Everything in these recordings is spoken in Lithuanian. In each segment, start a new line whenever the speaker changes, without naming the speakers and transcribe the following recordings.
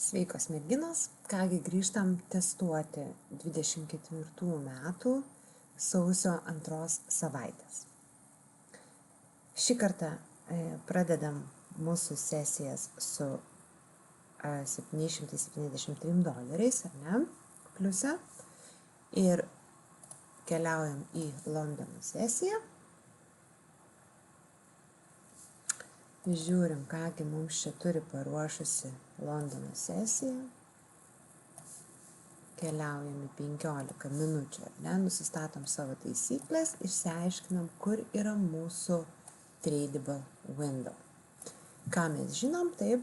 Sveikos merginos, kągi grįžtam testuoti 24 metų sausio 2 savaitės. Šį kartą pradedam mūsų sesijas su $773, ar ne, pliuse, ir keliaujam į Londono sesiją. Žiūrim, kągi mums čia turi paruošusi Londono sesija. Keliaujam į 15 minučių, ar ne, nusistatom savo taisyklės, išsiaiškinam, kur yra mūsų tradable window. Ką mes žinom, tai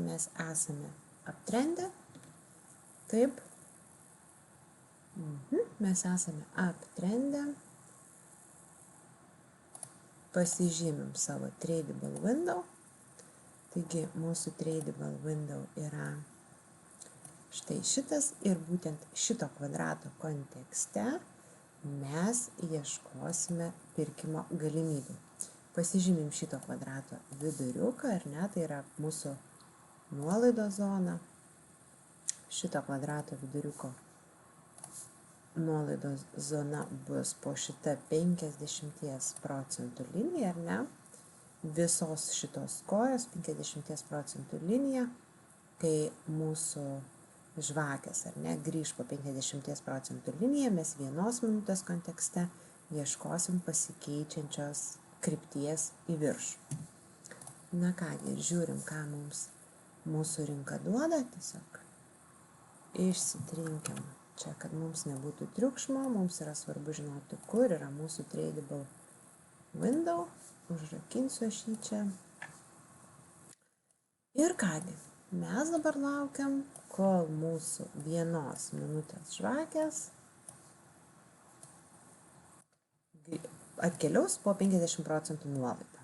mes esame uptrendę, taip, mes esame uptrendę, pasižymim savo tradable window, taigi mūsų tradable window yra štai šitas ir būtent šito kvadrato kontekste mes ieškosime pirkimo galimybių. Pasižymim šito kvadrato viduriuką, ar ne, tai yra mūsų nuolaidos zona. Šito kvadrato viduriuko nuolaidos zona bus po šita 50% linija, ar ne? Visos šitos kojos 50% linija, kai mūsų žvakės, ar ne, grįž po 50% liniją, mes vienos minutės kontekste ieškosim pasikeičiančios krypties į viršų. Na kągi, žiūrim, ką mums mūsų rinka duoda, tiesiog išsitrinkiam čia, kad mums nebūtų triukšmo, mums yra svarbu žinoti, kur yra mūsų tradable window, užrakinsiu aš jį čia. Ir kągi, mes dabar laukiam, kol mūsų vienos minutės žvakės atkeliaus po 50% nuolaidą.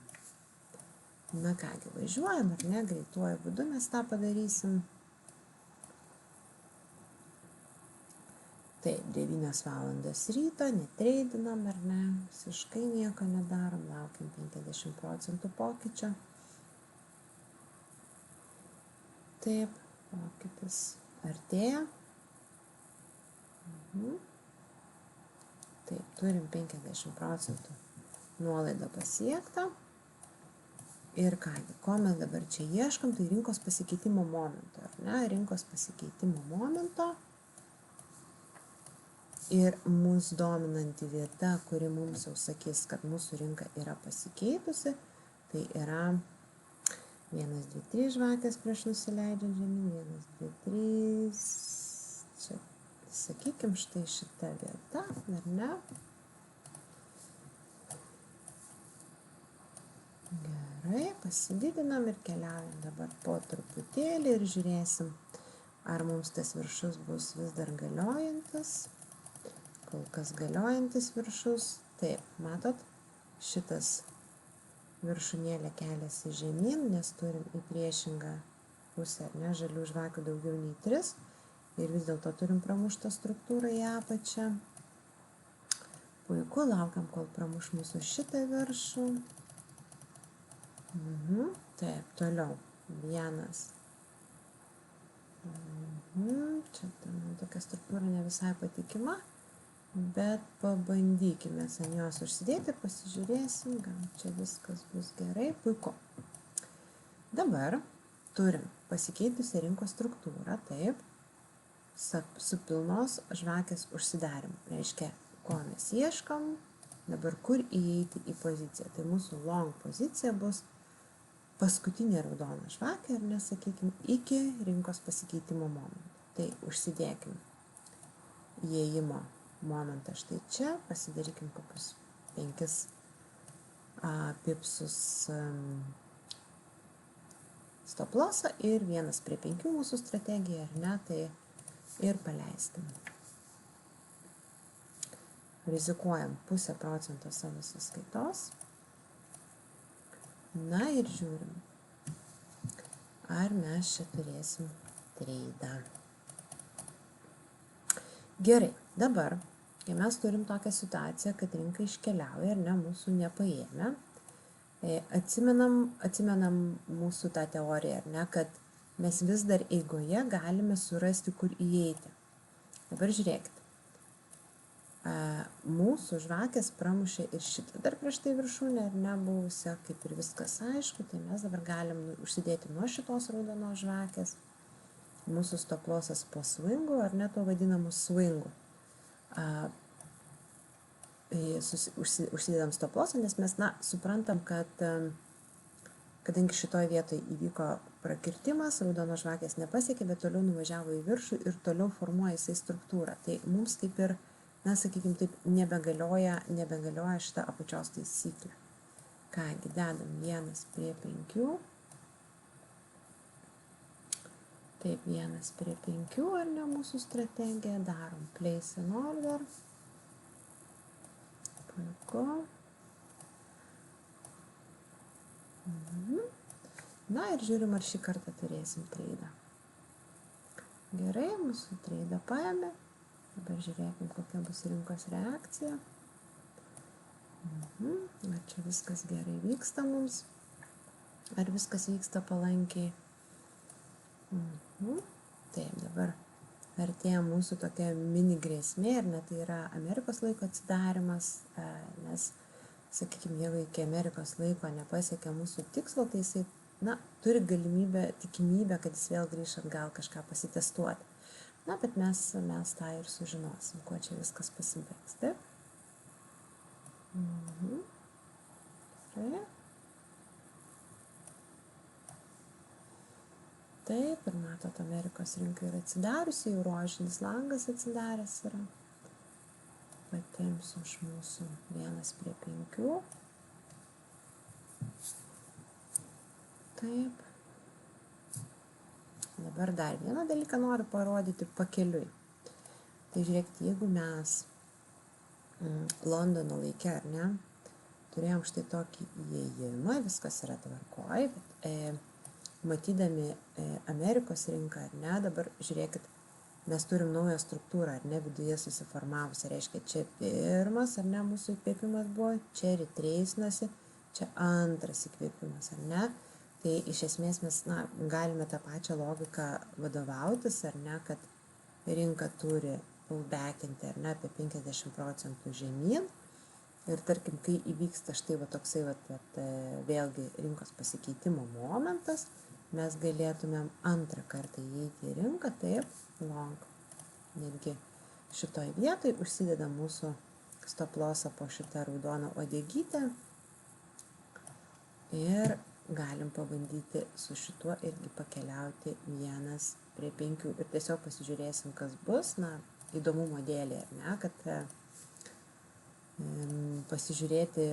Na kągi, važiuojam, ar ne, greituoju būdu mes tą padarysim. Taip, 9 valandos ryto, netreidinam, ar ne, visiškai nieko nedarom, laukiam 50% pokyčio. Taip, pokytis artėja. Taip, turim 50% nuolaidą pasiektą. Ir kągi, ko mes dabar čia ieškam, tai rinkos pasikeitimo momento, ar ne, rinkos pasikeitimo momento. Ir mūsų dominanti vieta, kuri mums jau sakys, kad mūsų rinka yra pasikeitusi, tai yra 1, 2, 3 žvakės prieš nusileidžiant žemyn, 1, 2, 3, čia, sakykim, štai šita vieta, ar ne? Gerai, pasididinam ir keliaujam dabar po truputėlį ir žiūrėsim, ar mums tas viršus bus vis dar galiojantis. Kol kas galiojantis viršus, taip, matot, šitas viršūnėlė keliasi žemyn, nes turim į priešingą pusę, ar ne, žalių žvakių daugiau nei 3 ir vis dėlto turim pramuštą struktūrą į apačią. Puiku, laukiam, kol pramuš mūsų šitą viršų. Taip, toliau, 1. Čia tokia struktūra ne visai patikima, bet pabandykime ant jos užsidėti, pasižiūrėsim, gal čia viskas bus gerai, puiku. Dabar turim pasikeitusią rinkos struktūrą, taip, su pilnos žvakės užsidarimu. Reiškia, ko mes ieškam, dabar kur įeiti į poziciją. Tai mūsų long pozicija bus paskutinė raudona žvakė, ar nesakykim, iki rinkos pasikeitimo momento. Tai užsidėkim įėjimo momentą štai čia, pasidarykim kokius 5 pipsus stop lossą ir 1:5 mūsų strategija, ar ne, tai ir paleiskim. Rizikuojam 0,5% savo sąskaitos. Na ir žiūrim, ar mes čia turėsim treidą. Gerai, dabar, kai mes turim tokią situaciją, kad rinka iškeliauja, ar ne, mūsų nepaėmė, atsimenam mūsų tą teoriją, ar ne, kad mes vis dar eigoje galime surasti, kur įeiti. Dabar žiūrėkit. Mūsų žvakės pramušė ir šitą dar prieš tai viršūnę, ar nebuvusią, kaip ir viskas aišku, tai mes dabar galim užsidėti nuo šitos raudonos žvakės. Mūsų stop lossas po swingu, ar ne to vadinamų swingu. Užsidedam stop lossą, nes mes, suprantam, kad kadangi šitoje vietoje įvyko prakirtimas, raudonos žvakės nepasiekė, bet toliau nuvažiavo į viršų ir toliau formuoja jisai struktūrą. Tai mums kaip ir, sakykime taip, nebegalioja šitą apačios taisyklę. Kągi, dedam 1 prie 5. Taip, 1 prie 5, ar ne, mūsų strategija. Darom place in order. Puiku. Na ir žiūrim, ar šį kartą turėsim treidą. Gerai, mūsų treidą paėmė. Dabar žiūrėkim, kokia bus rinkos reakcija. Ar čia viskas gerai vyksta mums? Ar viskas vyksta palankiai? Taip, dabar artėja mūsų tokia mini grėsmė, ar ne, tai yra Amerikos laiko atsidarimas, nes, sakykime, jeigu iki Amerikos laiko nepasiekia mūsų tikslo, tai jisai, turi tikimybę, kad jis vėl grįš atgal kažką pasitestuoti. Bet mes tą ir sužinosim, kuo čia viskas pasibaigs, taip? Gerai. Taip, ir matot, Amerikos rinka yra atsidariusi, jau rožinis langas atsidaręs yra. Patemsiu iš mūsų 1 prie 5. Taip. Dabar dar vieną dalyką noriu parodyti pakeliui. Tai žiūrėkite, jeigu mes Londono laike, ar ne, turėjom štai tokį įėjimą, viskas yra tvarkoj, bet matydami Amerikos rinką, ar ne, dabar žiūrėkit, mes turim naują struktūrą, ar ne, viduje susiformavusi, reiškia, čia pirmas, ar ne, mūsų įkvėpimas buvo, čia retreisinosi, čia antras įkvėpimas, ar ne. Tai iš esmės mes galime tą pačią logiką vadovautis, ar ne, kad rinka turi pullbackinti, ar ne, apie 50% žemyn. Ir tarkim, kai įvyksta štai toksai vėlgi rinkos pasikeitimo momentas, mes galėtumėm antrą kartą įeiti į rinką, taip, long. Netgi šitoj vietoj užsidedam mūsų stop lossą po šitą raudoną uodegytę ir galim pabandyti su šituo irgi pakeliauti 1 prie 5 ir tiesiog pasižiūrėsim, kas bus, įdomumo dėlė, ar ne, kad pasižiūrėti,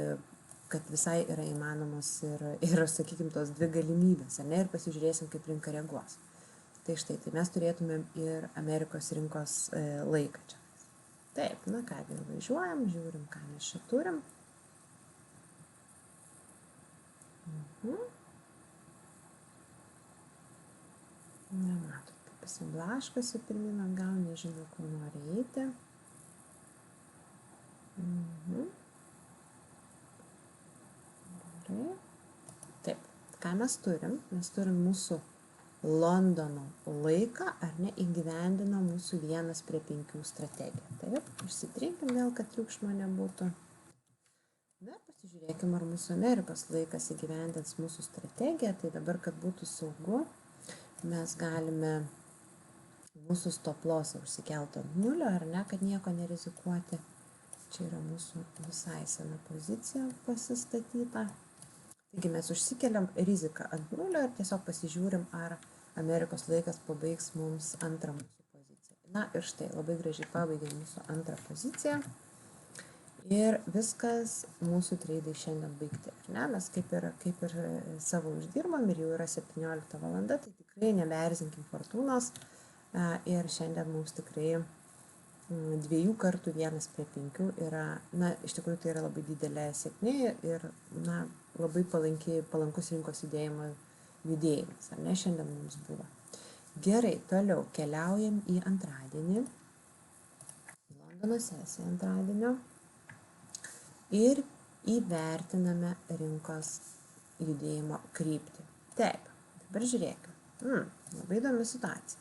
kad visai yra įmanomos ir sakykime, tos dvi galimybės, ar ne, ir pasižiūrėsim, kaip rinka reaguos. Tai štai, tai mes turėtumėm ir Amerikos rinkos laiką čia. Taip, kągi, važiuojam, žiūrim, ką mes čia turim. Nematot, kaip jis blaškosi pirmin atgal, nežinau, kur nori eiti. Gerai. Taip, ką mes turim? Mes turim mūsų Londono laiką, ar ne, įgyvendina mūsų 1 prie 5 strategiją. Taip, išsitrinkim vėl, kad triukšmo nebūtų. Na, pasižiūrėkime, ar mūsų Amerikos laikas įgyvendins mūsų strategiją. Tai dabar, kad būtų saugu, mes galime mūsų stop lossą užsikelti ant 0, ar ne, kad nieko nerizikuoti. Čia yra mūsų visai sena pozicija pasistatyta. Taigi mes užsikeliam riziką ant 0 ir tiesiog pasižiūrim, ar Amerikos laikas pabaigs mums antrą mūsų poziciją. Na ir štai, labai gražiai pabaigė mūsų antrą poziciją. Ir viskas, mūsų treidai šiandien baigti, ar ne? Mes kaip ir savo uždirbam ir jau yra 17 valanda, tai tikrai nebeerzinkim fortūnos. Ir šiandien mums tikrai 2 kartų 1 prie 5 yra, iš tikrųjų tai yra labai didelė sėkmė ir, labai palankus rinkos judėjimas, ar ne, šiandien mums buvo. Gerai, toliau keliaujam į antradienį, į Londono sesiją antradienio. Ir įvertiname rinkos judėjimo kryptį. Taip, dabar žiūrėkime. Labai įdomi situacija.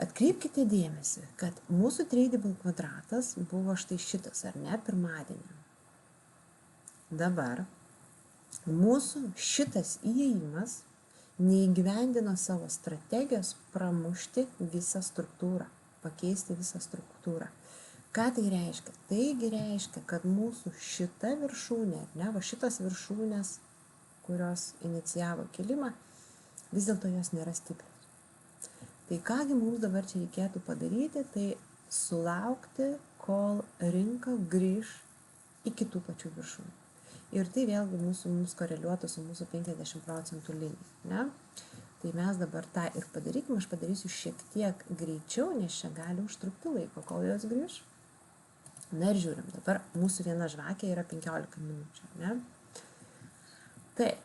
Atkreipkite dėmesį, kad mūsų tradable kvadratas buvo štai šitas, ar ne, pirmadienį. Dabar mūsų šitas įėjimas neįgyvendino savo strategijos pramušti visą struktūrą, pakeisti visą struktūrą. Ką tai reiškia? Taigi reiškia, kad mūsų šita viršūnė, ne, va šitas viršūnės, kurios inicijavo kilimą, vis dėlto jos nėra stiprios. Tai kągi mums dabar čia reikėtų padaryti, tai sulaukti, kol rinka grįž į kitų pačių viršūnų. Ir tai vėlgi mums koreliuotų su mūsų 50% linija. Ne? Tai mes dabar tą ir padarykime, aš padarysiu šiek tiek greičiau, nes čia gali užtrukti laiko, kol jos grįž. Na ir žiūrim, dabar mūsų viena žvakė yra 15 minučių. Ne? Taip.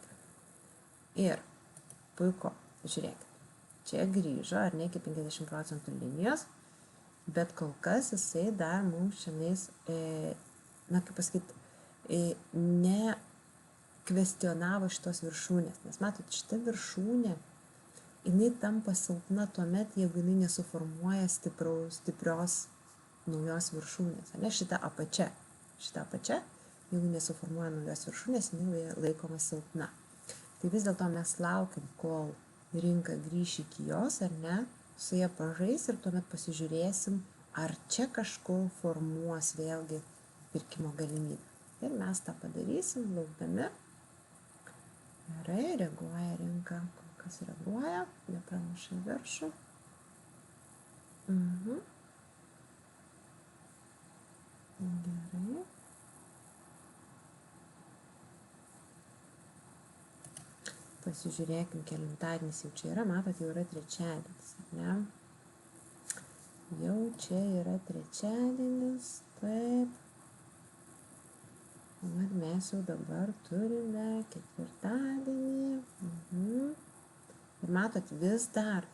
Ir puiku, žiūrėkit. Čia grįžo, ar ne, iki 50% linijos, bet kol kas jisai dar mums šiandien, na, kaip pasakyti, ne kvestionavo šitos viršūnės. Nes matot, šita viršūnė, jinai tampa silpna tuomet, jeigu jinai nesuformuoja stiprios naujos viršūnės. Ne, šita apačia, jeigu nesuformuoja naujos viršūnės, jinai laikoma silpna. Tai vis dėlto mes laukiam, kol rinka grįš iki jos, ar ne, su ją pažais ir tuomet pasižiūrėsim, ar čia kažkur formuos vėlgi pirkimo galimybę. Ir mes tą padarysim, laukdami. Gerai, reaguoja rinka, kol kas reaguoja, nepramuša viršų. Gerai. Pasižiūrėkim, kelintadienis jau čia yra, matot, jau yra trečiadienis, ne? Jau čia yra trečiadienis, taip. Ir mes jau dabar turime ketvirtadienį. Ir matot, vis dar.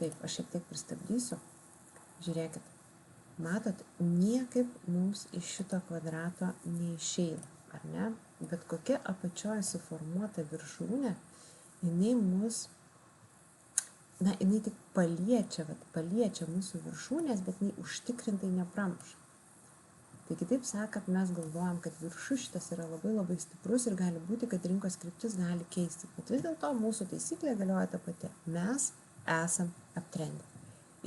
Taip, aš šiek tiek pristabdysiu. Žiūrėkit, matot, niekaip mums iš šito kvadrato neišeina, ar ne? Bet kokia apačioje suformuota viršūnė, jinai mus, na, jinai tik paliečia mūsų viršūnės, bet jinai užtikrintai nepramuša. Tai kitaip sakant, mes galvojam, kad viršus šitas yra labai stiprus ir gali būti, kad rinkos kryptis gali keisti. Bet vis dėlto mūsų taisyklė galioja ta pati. Mes esam uptrendę.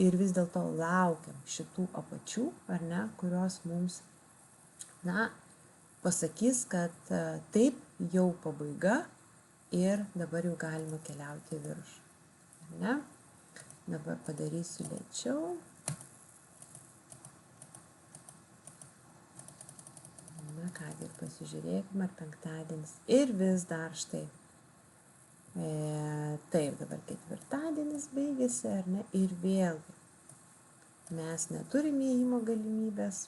Ir vis dėlto laukiam šitų apačių, ar ne, kurios mums, na, pasakys, kad taip jau pabaiga ir dabar jau galima keliauti į viršų. Ne? Dabar padarysiu lėčiau. Na kągi, pasižiūrėkime, ar penktadienis. Ir vis dar štai. Taip, dabar ketvirtadienis baigėsi, ar ne? Ir vėlgi mes neturime įėjimo galimybės.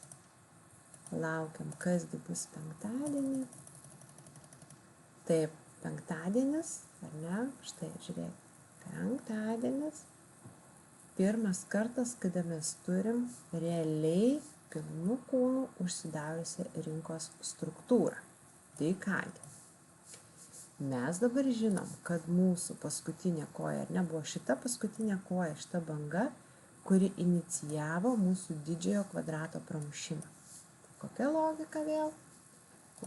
Laukiam, kasgi bus penktadienį. Taip, penktadienis, ar ne? Štai, žiūrėk, penktadienis. Pirmas kartas, kada mes turim realiai pilnų kūnų užsidariusią rinkos struktūrą. Tai kągi. Mes dabar žinom, kad mūsų paskutinė koja, ar ne, buvo šita paskutinė koja, šita banga, kuri inicijavo mūsų didžiojo kvadrato pramušimą. Kokia logika vėl?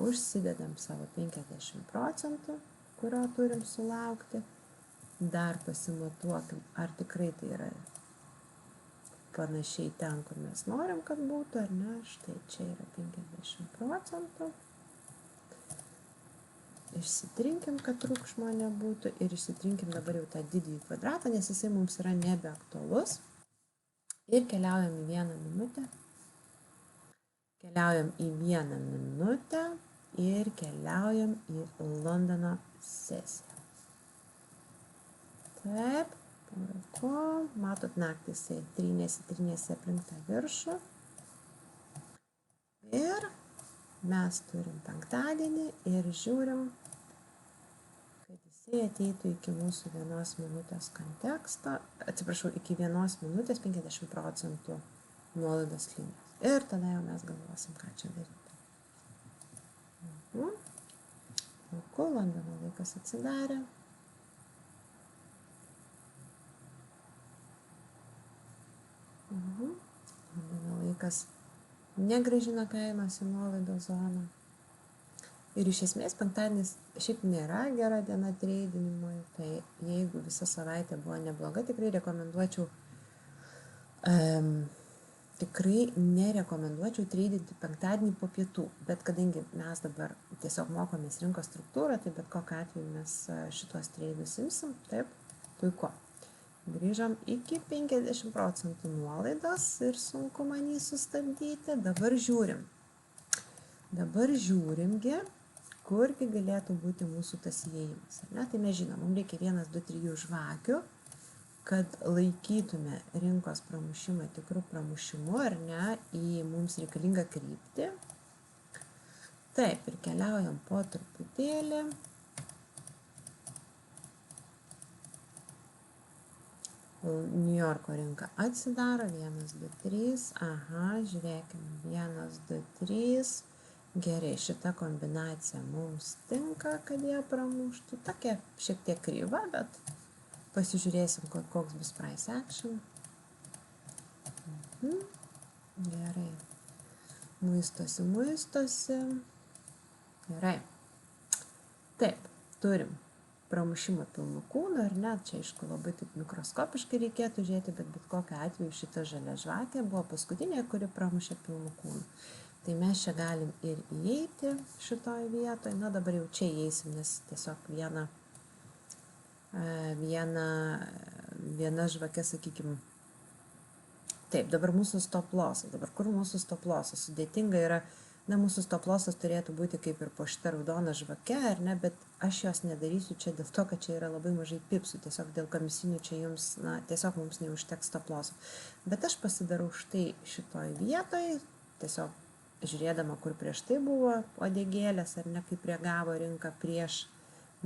Užsidedam savo 50%, kurio turim sulaukti. Dar pasimatuokim, ar tikrai tai yra panašiai ten, kur mes norim, kad būtų, ar ne? Štai čia yra 50%. Išsitrinkim, kad triukšmo nebūtų ir išsitrinkim dabar jau tą didįjį kvadratą, nes jisai mums yra nebeaktualus. Ir keliaujam į 1 minutę. Keliaujam į 1 minutę ir keliaujam į Londono sesiją. Taip, puiku. Matot, naktį jisai trynėsi aplink tą viršų. Ir mes turim penktadienį ir žiūrim, kad jisai ateitų iki mūsų 1 minutės konteksto, atsiprašau, iki 1 minutės 50% nuolaidos linijos. Ir tada jau mes galvosim, ką čia daryti. Puiku, Londono laikas atsidarė. niekas negrąžina kainos į nuolaidos zoną. Ir iš esmės penktadienis šiaip nėra gera diena treidinimui, tai jeigu visa savaitė buvo nebloga, tikrai rekomenduočiau, tikrai nerekomenduočiau treidinti penktadienį po pietų, bet kadangi mes dabar tiesiog mokomės rinkos struktūrą, tai bet kokiu atveju mes šitos treidus imsim, taip, puiku. Grįžom iki 50% nuolaidos ir sunku man jį sustabdyti, dabar žiūrimgi, kurgi galėtų būti mūsų tas įėjimas. Tai mes žinom, mums reikia 1, 2, 3 žvakių, kad laikytume rinkos pramušimą tikrų pramušimu, ar ne, į mums reikalingą kryptį. Taip, ir keliaujam po truputėlį. New Yorko rinka atsidaro, 1, 2, 3, aha, žiūrėkime, 1, 2, 3. Gerai, šita kombinacija mums tinka, kad jie pramuštų. Tokia šiek tiek kryva, bet pasižiūrėsim, koks bus price action. Gerai. Muistosi. Gerai. Taip, turim pramušimą pilnų kūnų, ar ne? Čia, aišku, labai taip mikroskopiškai reikėtų žiūrėti, bet kokiu atveju šita žalia žvakė buvo paskutinė, kuri pramušė pilnų kūnų. Tai mes čia galim ir įeiti šitoj vietoj. Na, dabar jau čia įeisim, nes tiesiog viena žvakė, sakykime. Taip, dabar mūsų stop lossas. Dabar kur mūsų stop lossas? Sudėtinga yra, mūsų stop lossas turėtų būti kaip ir po šitą raudoną žvakę, ar ne, bet aš jos nedarysiu čia dėl to, kad čia yra labai mažai pipsų. Tiesiog dėl komisinių čia jums, tiesiog mums neužteks stop losso. Bet aš pasidarau štai šitoj vietoj, tiesiog žiūrėdama, kur prieš tai buvo uodegėlės, ar ne, kaip reagavo rinka prieš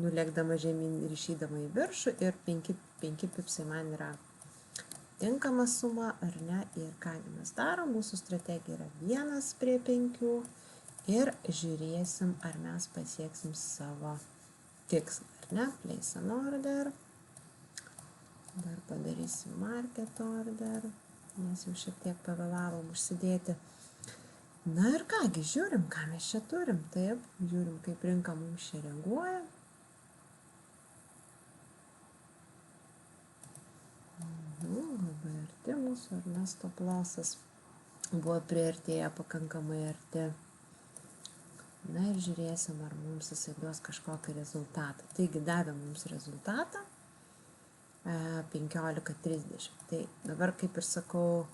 nulėkdama žemyn ir išeidama į viršų, ir 5 pipsai man yra tinkama suma, ar ne, ir kągi mes darom, mūsų strategija yra 1 prie 5 ir žiūrėsim, ar mes pasieksim savo tikslą, ar ne, place an order, dar padarysim market order, nes jau šiek tiek pavėlavom užsidėti. Na ir kągi, žiūrim, ką mes čia turim, taip, žiūrim, kaip rinka mums čia reaguoja. Labai arti mūsų, ar ne, stop lossas buvo priartėję pakankamai arti. Na ir žiūrėsim, ar mums jisai duos kažkokį rezultatą. Taigi davė mums rezultatą 15.30. Tai dabar, kaip ir sakau,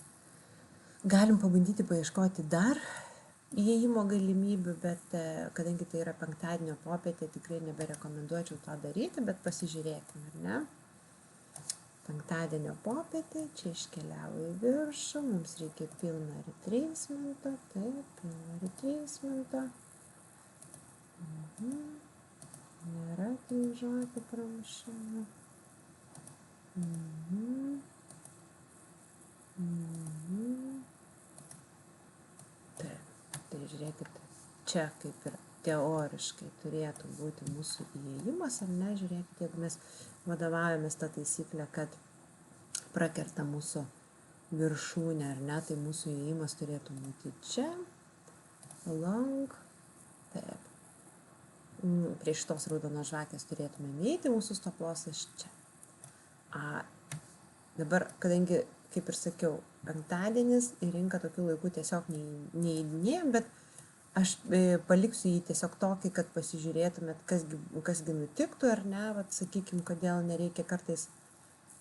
galim pabandyti paieškoti dar įėjimo galimybių, bet kadangi tai yra penktadienio popietė, tikrai neberekomenduočiau to daryti, bet pasižiūrėkime, ar ne? Penktadienio popietė, čia iškeliauja į viršų, mums reikia pilno retracemento, taip, pilno retracemento. Nėra tai žodžių pramušimų. Tai žiūrėkit, čia kaip ir teoriškai turėtų būti mūsų įėjimas, ar ne, žiūrėkit, jeigu mes vadovaujamės tą taisyklę, kad prakerta mūsų viršūnę, ar ne, tai mūsų įėjimas turėtų būti čia, long, taip, prie šitos raudonos žvakės turėtume eiti, mūsų stop lossas čia. Dabar, kadangi, kaip ir sakiau, penktadienis į rinką tokiu laiku tiesiog neįdinėjom, bet aš paliksiu jį tiesiog tokį, kad pasižiūrėtumėt, kasgi nutiktų, ar ne, sakykime, kodėl nereikia kartais,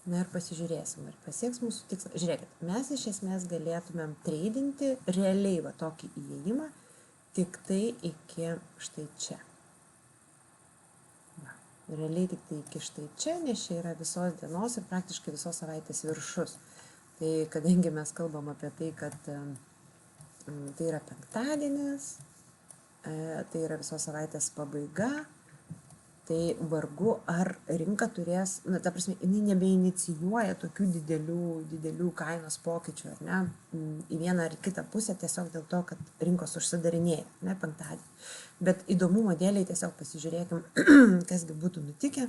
na ir pasižiūrėsim, ar pasieks mūsų tikslą. Žiūrėkit, mes iš esmės galėtumėm treidinti realiai tokį įėjimą, tik tai iki štai čia. Realiai tik tai iki štai čia, nes čia yra visos dienos ir praktiškai visos savaitės viršus. Tai kadangi mes kalbam apie tai, kad tai yra penktadienis, tai yra visos savaitės pabaiga, tai vargu ar rinka turės, ta prasme, jinai nebeinicijuoja tokių didelių kainos pokyčių, ar ne, į vieną ar kitą pusę tiesiog dėl to, kad rinkos užsidarinėja, ne, penktadienį. Bet įdomumo dėliai tiesiog pasižiūrėkim, kasgi būtų nutikę.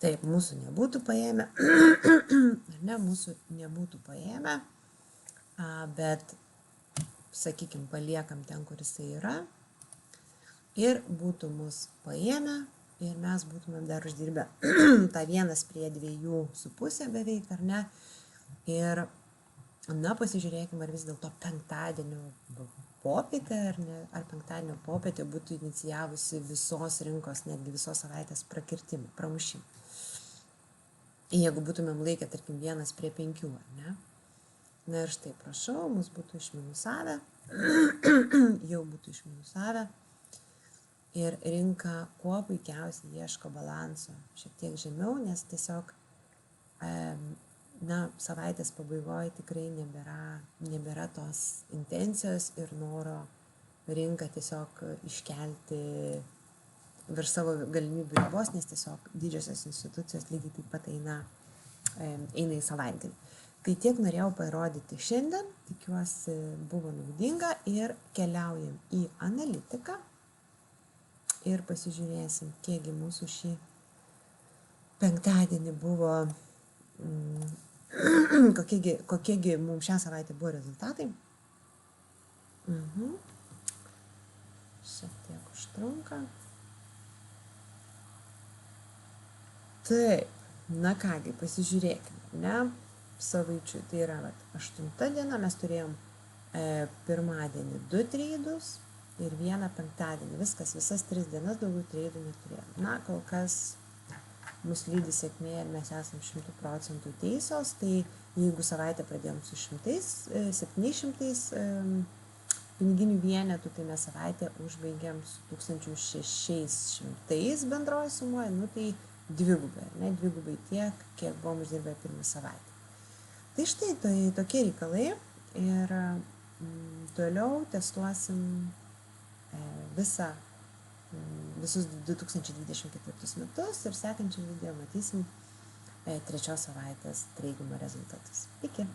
Taip, mūsų nebūtų paėmę, ar ne, mūsų nebūtų paėmę. bet, sakykime, paliekam ten, kur jisai yra ir būtų mus paėmę ir mes būtumėm dar uždirbę tą 1:2,5 beveik, ar ne? Ir, pasižiūrėkime, ar vis dėlto penktadienio popietė, ar penktadienio popietė būtų inicijavusi visos rinkos, netgi visos savaitės prakirtimą, pramušimą. Jeigu būtumėm laikę, tarkim, 1:5, ar ne? Na ir štai, prašau, mus būtų išminusavę, jau būtų išminusavę. Ir rinka kuo puikiausiai ieško balanso šiek tiek žemiau, nes tiesiog savaitės pabaigoje tikrai nebėra tos intencijos ir noro rinką tiesiog iškelti virš savo galimybių ribos, nes tiesiog didžiosios institucijos lygiai taip pat eina į savaitgalį. Tai tiek norėjau parodyti šiandien, tikiuosi buvo naudinga ir keliaujam į analitiką. Ir pasižiūrėsim, kiekgi mūsų šį penktadienį buvo, kokiegi mums šią savaitę buvo rezultatai. Šiek tiek užtrunka. Taip, na kągi, pasižiūrėkime, ne? Savaičių, tai yra 8 diena, mes turėjom pirmadienį 2 treidus. Ir 1 penktadienį. Visas 3 dienas daugiau treidų neturėjom. Na, kol kas mus lydi sėkmė ir mes esam 100% teisios, tai jeigu savaitę pradėjom su 700 piniginių vienetų, tai mes savaitę užbaigėm su 1600 bendroji sumoje, tai dvigubai tiek, kiek buvom uždirbę pirmą savaitę. Tai štai, tai tokie reikalai ir toliau testuosim visus 2024 metus ir sekančią video matysim 3 savaitės treidimo rezultatus. Iki.